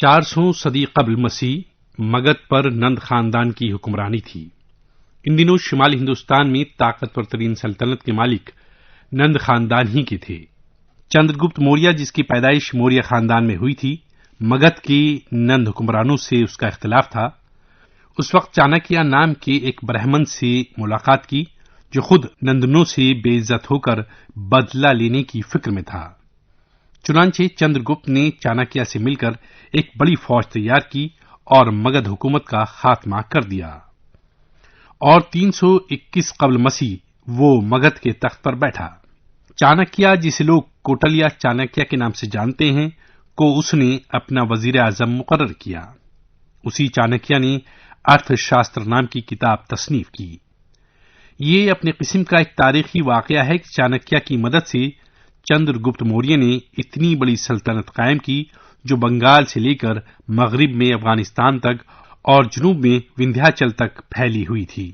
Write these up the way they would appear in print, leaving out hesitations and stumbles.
400 صدی قبل مسیح مگدھ پر نند خاندان کی حکمرانی تھی۔ ان دنوں شمالی ہندوستان میں طاقتور ترین سلطنت کے مالک نند خاندان ہی کے تھے۔ چندر گپت موریہ، جس کی پیدائش موریہ خاندان میں ہوئی تھی، مگدھ کے نند حکمرانوں سے اس کا اختلاف تھا۔ اس وقت چانکیہ نام کے ایک برہمن سے ملاقات کی جو خود نندنوں سے بے عزت ہو کر بدلہ لینے کی فکر میں تھا۔ چنانچہ چندر گپت نے چانکیہ سے مل کر ایک بڑی فوج تیار کی اور مگدھ حکومت کا خاتمہ کر دیا، اور 321 قبل مسیح وہ مگدھ کے تخت پر بیٹھا۔ چانکیہ، جسے لوگ کوٹلیا چانکیہ کے نام سے جانتے ہیں، کو اس نے اپنا وزیر اعظم مقرر کیا۔ اسی چانکیہ نے ارتھ شاستر نام کی کتاب تصنیف کی۔ یہ اپنے قسم کا ایک تاریخی واقعہ ہے کہ چانکیہ کی مدد سے چندر گپت موریہ نے اتنی بڑی سلطنت قائم کی جو بنگال سے لے کر مغرب میں افغانستان تک اور جنوب میں وندھیاچل تک پھیلی ہوئی تھی۔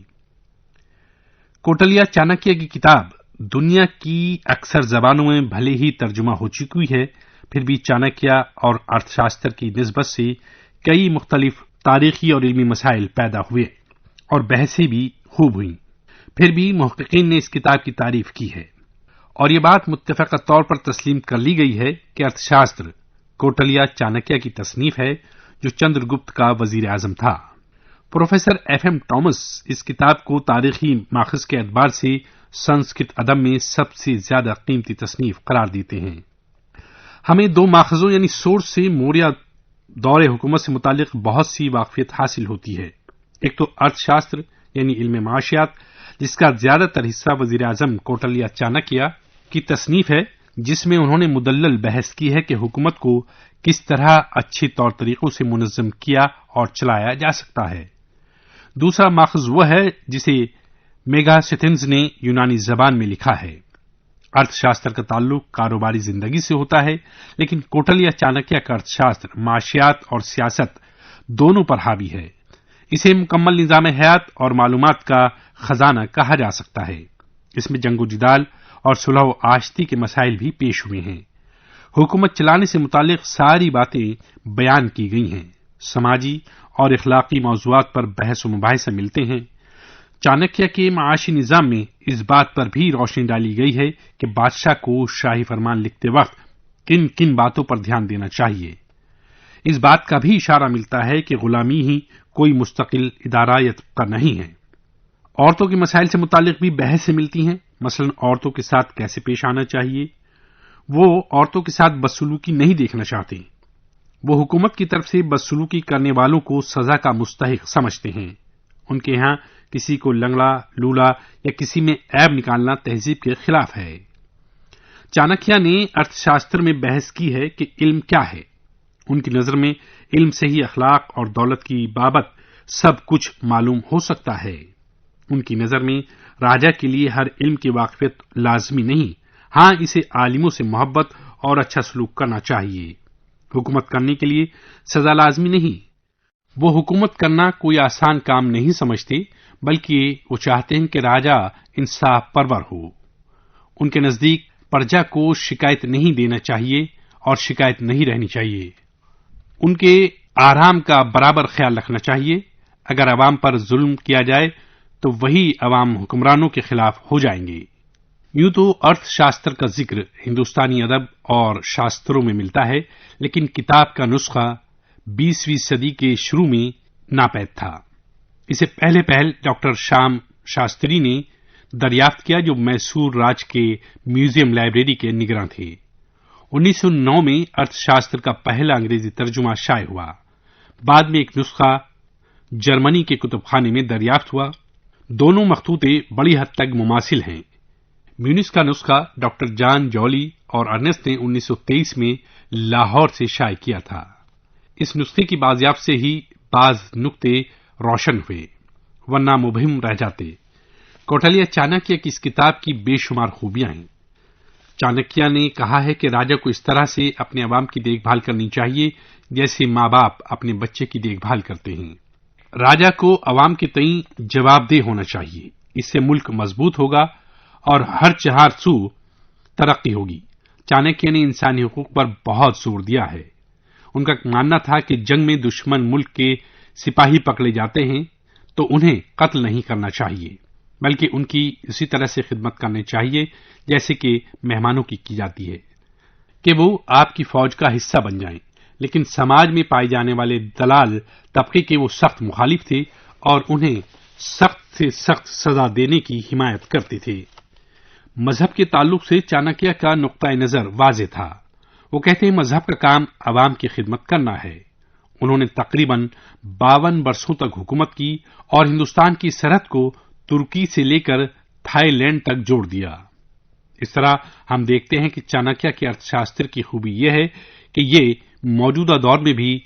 کوٹلیا چانکیہ کی کتاب دنیا کی اکثر زبانوں میں بھلے ہی ترجمہ ہو چکی ہے، پھر بھی چانکیہ اور ارتھ شاستر کی نسبت سے کئی مختلف تاریخی اور علمی مسائل پیدا ہوئے اور بحثیں بھی خوب ہوئیں۔ پھر بھی محققین نے اس کتاب کی تعریف کی ہے، اور یہ بات متفقہ طور پر تسلیم کر لی گئی ہے کہ ارتھ شاستر کوٹلیا چانکیہ کی تصنیف ہے جو چندر گپت کا وزیر اعظم تھا۔ پروفیسر ایف ایم ٹامس اس کتاب کو تاریخی ماخذ کے اعتبار سے سنسکرت ادب میں سب سے زیادہ قیمتی تصنیف قرار دیتے ہیں۔ ہمیں دو ماخذوں یعنی سورس سے موریہ دور حکومت سے متعلق بہت سی واقفیت حاصل ہوتی ہے۔ ایک تو ارتھ شاستر یعنی علم معاشیات، جس کا زیادہ تر حصہ وزیر اعظم کوٹلیا چانکیہ کی تصنیف ہے، جس میں انہوں نے مدلل بحث کی ہے کہ حکومت کو کس طرح اچھے طور طریقوں سے منظم کیا اور چلایا جا سکتا ہے۔ دوسرا ماخذ وہ ہے جسے میگاستھینز نے یونانی زبان میں لکھا ہے۔ ارتھ شاستر کا تعلق کاروباری زندگی سے ہوتا ہے، لیکن کوٹلیا چانکیہ کا ارتھ شاستر معاشیات اور سیاست دونوں پر حاوی ہے۔ اسے مکمل نظام حیات اور معلومات کا خزانہ کہا جا سکتا ہے۔ اس میں جنگ و جدال اور صلح و آشتی کے مسائل بھی پیش ہوئے ہیں۔ حکومت چلانے سے متعلق ساری باتیں بیان کی گئی ہیں۔ سماجی اور اخلاقی موضوعات پر بحث و مباحثہ ملتے ہیں۔ چانکیہ کے معاشی نظام میں اس بات پر بھی روشنی ڈالی گئی ہے کہ بادشاہ کو شاہی فرمان لکھتے وقت کن کن باتوں پر دھیان دینا چاہیے۔ اس بات کا بھی اشارہ ملتا ہے کہ غلامی ہی کوئی مستقل ادارہ یا طبقہ نہیں ہے۔ عورتوں کے مسائل سے متعلق بھی بحثیں ملتی ہیں، مثلا عورتوں کے ساتھ کیسے پیش آنا چاہیے۔ وہ عورتوں کے ساتھ بدسلوکی نہیں دیکھنا چاہتے۔ وہ حکومت کی طرف سے بدسلوکی کرنے والوں کو سزا کا مستحق سمجھتے ہیں۔ ان کے ہاں کسی کو لنگڑا، لولا یا کسی میں عیب نکالنا تہذیب کے خلاف ہے۔ چانکیہ نے ارتھ شاستر میں بحث کی ہے کہ علم کیا ہے۔ ان کی نظر میں علم سے ہی اخلاق اور دولت کی بابت سب کچھ معلوم ہو سکتا ہے۔ ان کی نظر میں راجا کے لیے ہر علم کی واقفیت لازمی نہیں، ہاں اسے عالموں سے محبت اور اچھا سلوک کرنا چاہیے۔ حکومت کرنے کے لیے سزا لازمی نہیں۔ وہ حکومت کرنا کوئی آسان کام نہیں سمجھتے، بلکہ وہ چاہتے ہیں کہ راجا انصاف پرور ہو۔ ان کے نزدیک پرجا کو شکایت نہیں دینا چاہیے اور شکایت نہیں رہنی چاہیے۔ ان کے آرام کا برابر خیال رکھنا چاہیے۔ اگر عوام پر ظلم کیا جائے تو وہی عوام حکمرانوں کے خلاف ہو جائیں گے۔ یوں تو ارتھ شاستر کا ذکر ہندوستانی ادب اور شاستروں میں ملتا ہے، لیکن کتاب کا نسخہ 20ویں صدی کے شروع میں ناپید تھا۔ اسے پہل ڈاکٹر شام شاستری نے دریافت کیا، جو میسور راج کے میوزیم لائبریری کے نگراں تھے۔ 1909 میں ارتھ شاستر کا پہلا انگریزی ترجمہ شائع ہوا۔ بعد میں ایک نسخہ جرمنی کے کتب خانے میں دریافت ہوا۔ دونوں مخطوطے بڑی حد تک مماثل ہیں۔ میونس کا نسخہ ڈاکٹر جان جولی اور ارنسٹ نے 1923 میں لاہور سے شائع کیا تھا۔ اس نسخے کی بازیافت سے ہی بعض نقطے روشن ہوئے، ورنہ مبہم رہ جاتے۔ کوٹلیا چانکیہ کی اس کتاب کی بے شمار خوبیاں ہیں۔ چانکیہ نے کہا ہے کہ راجا کو اس طرح سے اپنے عوام کی دیکھ بھال کرنی چاہیے جیسے ماں باپ اپنے بچے کی دیکھ بھال کرتے ہیں۔ راجا کو عوام کے تئیں جواب دہ ہونا چاہیے۔ اس سے ملک مضبوط ہوگا اور ہر چہار سو ترقی ہوگی۔ چانکیہ نے انسانی حقوق پر بہت زور دیا ہے۔ ان کا ماننا تھا کہ جنگ میں دشمن ملک کے سپاہی پکڑے جاتے ہیں تو انہیں قتل نہیں کرنا چاہیے، بلکہ ان کی اسی طرح سے خدمت کرنی چاہیے جیسے کہ مہمانوں کی جاتی ہے، کہ وہ آپ کی فوج کا حصہ بن جائیں۔ لیکن سماج میں پائے جانے والے دلال طبقے کے وہ سخت مخالف تھے اور انہیں سخت سے سخت سزا دینے کی حمایت کرتے تھے۔ مذہب کے تعلق سے چانکیہ کا نقطہ نظر واضح تھا۔ وہ کہتے ہیں مذہب کا کام عوام کی خدمت کرنا ہے۔ انہوں نے تقریباً 52 برسوں تک حکومت کی اور ہندوستان کی سرحد کو ترکی سے لے کر تھائی لینڈ تک جوڑ دیا۔ اس طرح ہم دیکھتے ہیں کہ چانکیہ کے ارتھ شاستر کی خوبی یہ ہے کہ یہ موجودہ دور میں بھی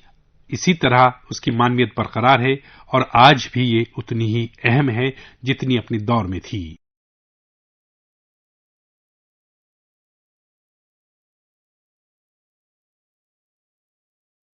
اسی طرح اس کی مانویت برقرار ہے اور آج بھی یہ اتنی ہی اہم ہے جتنی اپنے دور میں تھی۔